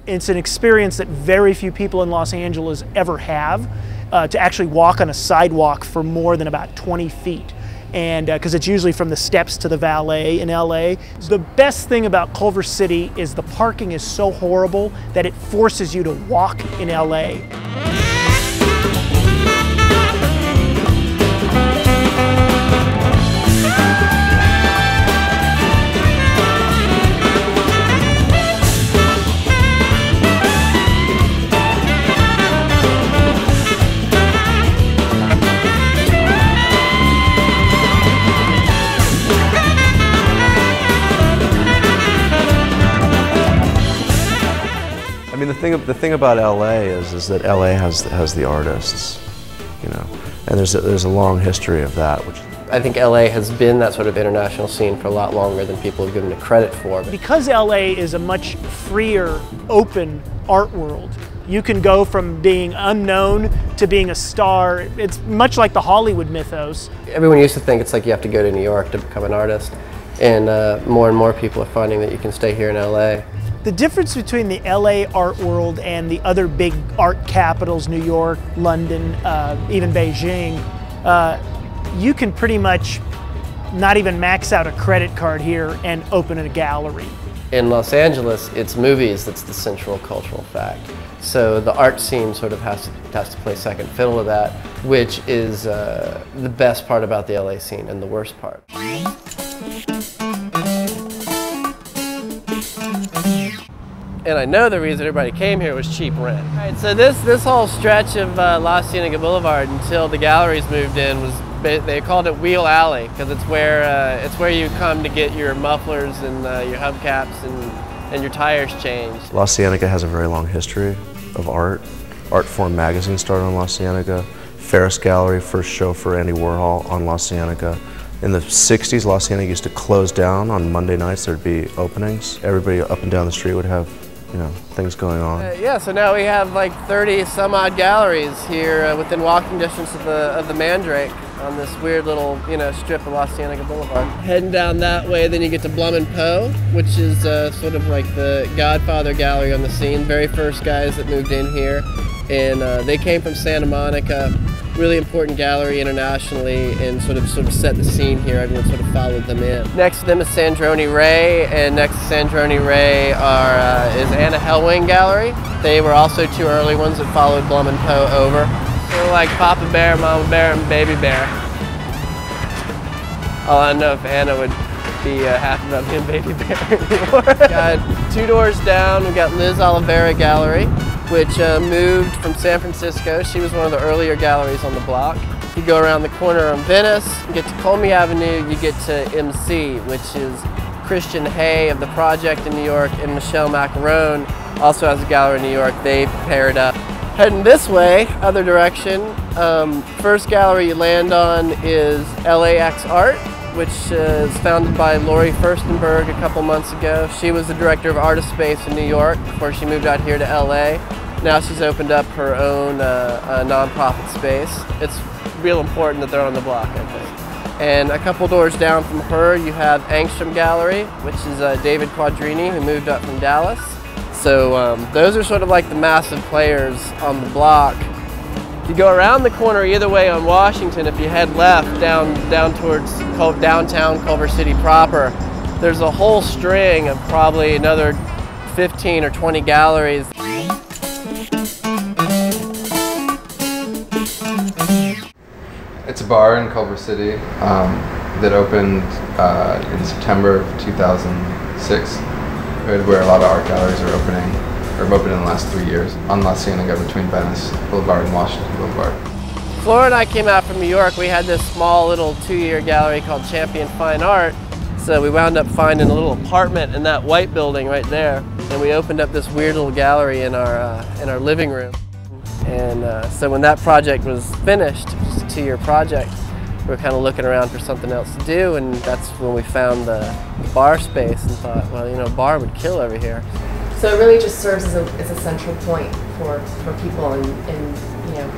It's an experience that very few people in Los Angeles ever have, to actually walk on a sidewalk for more than about 20 feet. And because it's usually from the steps to the valet in LA. The best thing about Culver City is the parking is so horrible that it forces you to walk in LA. I mean, the thing about LA is that LA has the artists, you know, and there's a long history of that. Which I think LA has been that sort of international scene for a lot longer than people have given it credit for. Because LA is a much freer, open art world, you can go from being unknown to being a star. It's much like the Hollywood mythos. Everyone used to think it's like you have to go to New York to become an artist, and more people are finding that you can stay here in LA. The difference between the LA art world and the other big art capitals, New York, London, even Beijing, you can pretty much not even max out a credit card here and open a gallery. In Los Angeles, it's movies that's the central cultural fact. So the art scene sort of has to play second fiddle to that, which is the best part about the LA scene and the worst part. And I know the reason everybody came here was cheap rent. All right, so this whole stretch of La Cienega Boulevard until the galleries moved in was, they called it Wheel Alley, because it's where you come to get your mufflers and your hubcaps and your tires changed. La Cienega has a very long history of art. Artform magazine started on La Cienega. Ferris Gallery, first show for Andy Warhol on La Cienega. In the 60s, La Cienega used to close down on Monday nights. There'd be openings. Everybody up and down the street would have, you know, things going on. Yeah, so now we have like 30 some odd galleries here within walking distance of the Mandrake on this weird little, you know, strip of La Cienega Boulevard. Heading down that way, then you get to Blum and Poe, which is sort of like the Godfather gallery on the scene. Very first guys that moved in here, and they came from Santa Monica. Really important gallery internationally, and sort of set the scene here. Everyone sort of followed them in. Next to them is Sandrone Ray, and next to Sandrone Ray is Anna Hellwing Gallery. They were also two early ones that followed Blum and Poe over. They're like Papa Bear, Mama Bear, and Baby Bear. Oh, I don't know if Anna would be happy about being Baby Bear anymore. Got two doors down, we got Liz Oliveira Gallery, which moved from San Francisco. She was one of the earlier galleries on the block. You go around the corner on Venice, you get to Colmy Avenue, you get to MC, which is Christian Hay of The Project in New York, and Michelle Macarone also has a gallery in New York. They paired up. Heading this way, other direction, first gallery you land on is LAX Art, which is founded by Lori Furstenberg a couple months ago. She was the director of Artist Space in New York before she moved out here to LA. Now she's opened up her own nonprofit space. It's real important that they're on the block, I think. And a couple doors down from her, you have Angstrom Gallery, which is David Quadrini, who moved up from Dallas. So those are sort of like the massive players on the block. If you go around the corner either way on Washington, if you head left down towards downtown Culver City proper, there's a whole string of probably another 15 or 20 galleries. It's a bar in Culver City that opened in September of 2006, where a lot of art galleries are opening, or have opened in the last 3 years, on La Cienega between Venice Boulevard and Washington Boulevard. Flora and I came out from New York. We had this small little 2-year gallery called Champion Fine Art, so we wound up finding a little apartment in that white building right there, and we opened up this weird little gallery in our living room. And so when that project was finished, just a 2-year project, we were kind of looking around for something else to do, and that's when we found the bar space and thought, well, you know, a bar would kill over here. So it really just serves as a central point for people and you know,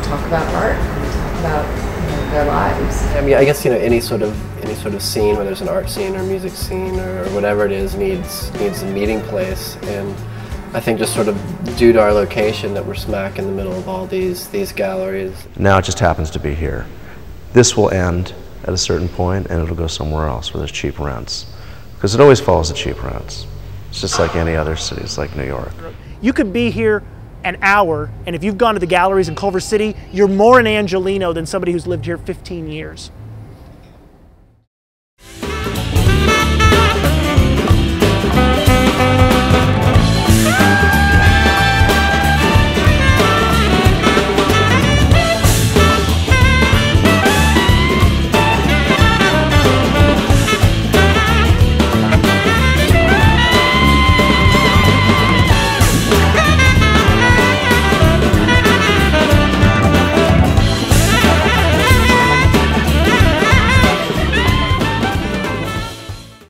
talk about art and talk about, you know, their lives. I mean, I guess, you know, any sort of scene, whether it's an art scene or music scene or whatever it is, needs a meeting place, and I think just sort of due to our location that we're smack in the middle of all these galleries. Now it just happens to be here. This will end at a certain point and it'll go somewhere else where there's cheap rents. Because it always follows the cheap rents. It's just like any other cities like New York. You could be here an hour, and if you've gone to the galleries in Culver City, you're more an Angelino than somebody who's lived here 15 years.